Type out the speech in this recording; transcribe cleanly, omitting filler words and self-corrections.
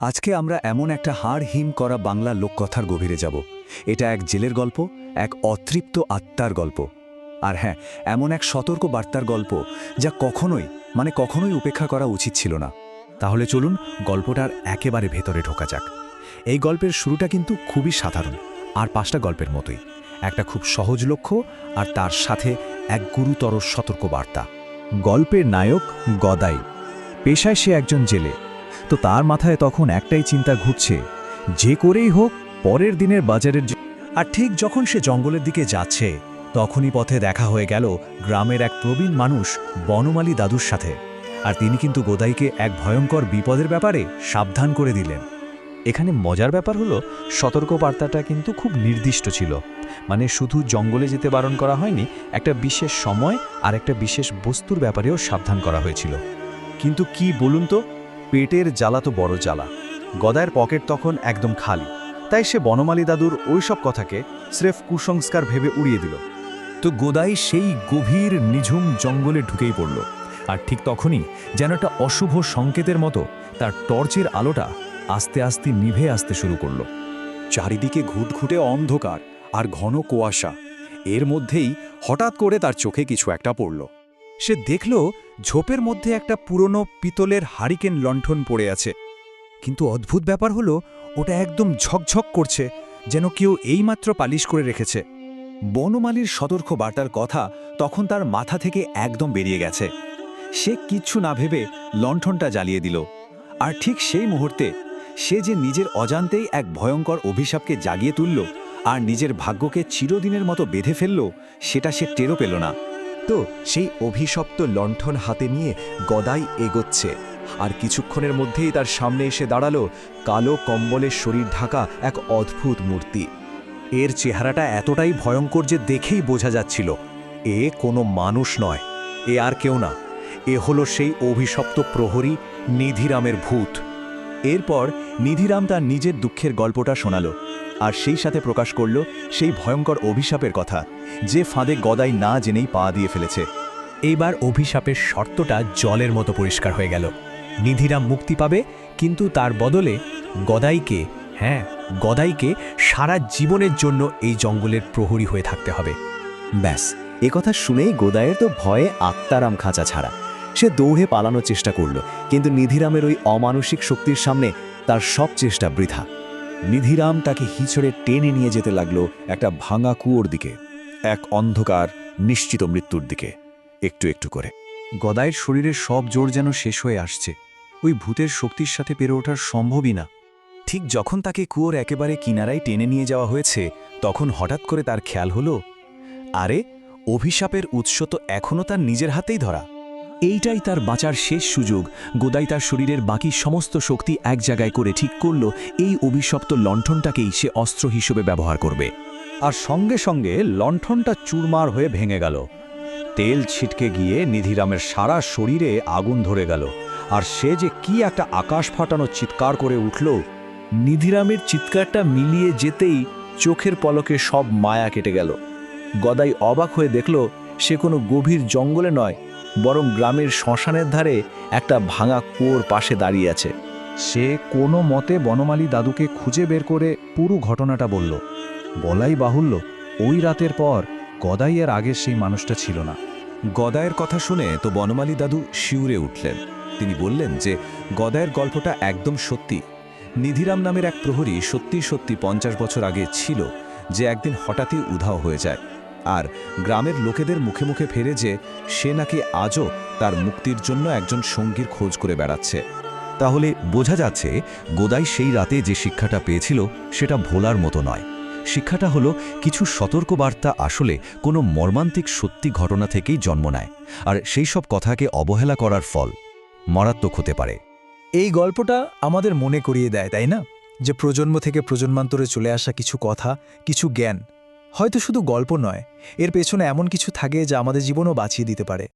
আজকে আমরা এমন একটা হাড় হিম করা বাংলা লোককথার গভীরে যাব। এটা এক জেলের গল্প, এক অতৃপ্ত আত্মার গল্প। আর হ্যাঁ, এমন এক সতর্ক বার্তার গল্প যা কখনোই উপেক্ষা করা উচিত ছিল না। তাহলে চলুন গল্পটার একেবারে ভেতরে ঢোকা যাক। এই গল্পের শুরুটা কিন্তু খুবই সাধারণ, আর 5টা গল্পের মতোই। একটা খুব সহজ লক্ষ্য, আর তার সাথে এক গুরুতর সতর্ক বার্তা। গল্পের নায়ক গদাই, পেশায় সে একজন জেলে। তো তার মাথায় তখন একটাই চিন্তা ঘুরছে, যে করেই হোক পরের দিনের বাজারের। আর ঠিক যখন সে জঙ্গলের দিকে যাচ্ছে, তখনই পথে দেখা হয়ে গেল গ্রামের এক প্রবীণ মানুষ বনমালী দাদুর সাথে। আর তিনি কিন্তু গদাইকে এক ভয়ঙ্কর বিপদের ব্যাপারে সাবধান করে দিলেন। এখানে মজার ব্যাপার হলো, সতর্ক বার্তাটা কিন্তু খুব নির্দিষ্ট ছিল। মানে শুধু জঙ্গলে যেতে বারণ করা হয়নি, একটা বিশেষ সময় আর একটা বিশেষ বস্তুর ব্যাপারেও সাবধান করা হয়েছিল। কিন্তু কি বলুন তো, পেটের জ্বালা তো বড় জ্বালা। গদায়ের পকেট তখন একদম খালি, তাই সে বনমালী দাদুর ওইসব কথাকে স্রেফ কুসংস্কার ভেবে উড়িয়ে দিল। তো গদাই সেই গভীর নিঝুম জঙ্গলে ঢুকেই পড়ল। আর ঠিক তখনই যেন একটা অশুভ সংকেতের মতো তার টর্চের আলোটা আস্তে আস্তে নিভে আসতে শুরু করল। চারিদিকে ঘুটঘুটে অন্ধকার আর ঘন কুয়াশা। এর মধ্যেই হঠাৎ করে তার চোখে কিছু একটা পড়ল। সে দেখল ঝোপের মধ্যে একটা পুরনো পিতলের হারিকেন লণ্ঠন পড়ে আছে। কিন্তু অদ্ভুত ব্যাপার হলো, ওটা একদম ঝকঝক করছে, যেন কেউ এইমাত্র পালিশ করে রেখেছে। বনমালীর সতর্ক বার্তার কথা তখন তার মাথা থেকে একদম বেরিয়ে গেছে। সে কিচ্ছু না ভেবে লণ্ঠনটা জ্বালিয়ে দিল। আর ঠিক সেই মুহূর্তে সে যে নিজের অজান্তেই এক ভয়ঙ্কর অভিশাপকে জাগিয়ে তুলল আর নিজের ভাগ্যকে চিরদিনের মতো বেঁধে ফেলল, সেটা সে টেরও পেল না। তো সেই অভিশপ্ত লণ্ঠন হাতে নিয়ে গদাই এগোচ্ছে, আর কিছুক্ষণের মধ্যেই তার সামনে এসে দাঁড়ালো কালো কম্বলের শরীর ঢাকা এক অদ্ভুত মূর্তি। এর চেহারাটা এতটাই ভয়ঙ্কর যে দেখেই বোঝা যাচ্ছিল এ কোনো মানুষ নয়, এ আর কেউ না, এ হলো সেই অভিশপ্ত প্রহরী নিধিরামের ভূত। এরপর নিধিরাম তার নিজের দুঃখের গল্পটা শোনালো, আর সেই সাথে প্রকাশ করল সেই ভয়ঙ্কর অভিশাপের কথা, যে ফাঁদে গদাই না জেনেই পা দিয়ে ফেলেছে। এইবার অভিশাপের শর্তটা জলের মতো পরিষ্কার হয়ে গেল। নিধিরাম মুক্তি পাবে, কিন্তু তার বদলে গদাইকে সারা জীবনের জন্য এই জঙ্গলের প্রহরী হয়ে থাকতে হবে। ব্যাস, একথা শুনেই গদাইয়ের তো ভয়ে আত্মারাম খাঁচা ছাড়া। সে দৌড়ে পালানোর চেষ্টা করল, কিন্তু নিধিরামের ওই অমানসিক শক্তির সামনে তার সব চেষ্টা বৃথা। নিধিরাম তাকে হিঁচড়ে টেনে নিয়ে যেতে লাগলো একটা ভাঙা কুয়োর দিকে, এক অন্ধকার নিশ্চিত মৃত্যুর দিকে। একটু একটু করে গদাইয়ের শরীরের সব জোর যেন শেষ হয়ে আসছে। ওই ভূতের শক্তির সাথে পেরে ওঠার সম্ভবই না। ঠিক যখন তাকে কুয়োর একেবারে কিনারায় টেনে নিয়ে যাওয়া হয়েছে, তখন হঠাৎ করে তার খেয়াল হলো, আরে অভিশাপের উৎস তো এখনও তার নিজের হাতেই ধরা। এইটাই তার বাঁচার শেষ সুযোগ। গদাই তার শরীরের বাকি সমস্ত শক্তি এক জায়গায় করে ঠিক করল এই অভিশপ্ত লণ্ঠনটাকেই সে অস্ত্র হিসেবে ব্যবহার করবে। আর সঙ্গে সঙ্গে লণ্ঠনটা চুরমার হয়ে ভেঙে গেল। তেল ছিটকে গিয়ে নিধিরামের সারা শরীরে আগুন ধরে গেল, আর সে যে কি একটা আকাশ ফাটানো চিৎকার করে উঠল। নিধিরামের চিৎকারটা মিলিয়ে যেতেই চোখের পলকে সব মায়া কেটে গেল। গদাই অবাক হয়ে দেখল, সে কোনো গভীর জঙ্গলে নয়, বরং গ্রামের শ্মশানের ধারে একটা ভাঙা কুয়োর পাশে দাঁড়িয়ে আছে। সে কোনো মতে বনমালী দাদুকে খুঁজে বের করে পুরো ঘটনাটা বলল। বলাই বাহুল্য, ওই রাতের পর গদাইয়ের আগের সেই মানুষটা ছিল না। গদাইয়ের কথা শুনে তো বনমালী দাদু শিউরে উঠলেন। তিনি বললেন যে গদাইয়ের গল্পটা একদম সত্যি। নিধিরাম নামের এক প্রহরী সত্যি 50 বছর আগে ছিল, যে একদিন হঠাৎই উধাও হয়ে যায়। আর গ্রামের লোকেদের মুখে মুখে ফেরে যে সে নাকি আজও তার মুক্তির জন্য একজন সঙ্গীর খোঁজ করে বেড়াচ্ছে। তাহলে বোঝা যাচ্ছে গদাই সেই রাতে যে শিক্ষাটা পেয়েছিল সেটা ভোলার মতো নয়। শিক্ষাটা হলো, কিছু সতর্কবার্তা আসলে কোনো মর্মান্তিক সত্যি ঘটনা থেকেই জন্ম নেয়, আর সেই সব কথাকে অবহেলা করার ফল মারাত্মক হতে পারে। এই গল্পটা আমাদের মনে করিয়ে দেয়, তাই না, যে প্রজন্ম থেকে প্রজন্মান্তরে চলে আসা কিছু কথা, কিছু জ্ঞান হয়তো শুধু গল্প নয়, এর পেছনে এমন কিছু থাকে যা আমাদের জীবনও বাঁচিয়ে দিতে পারে।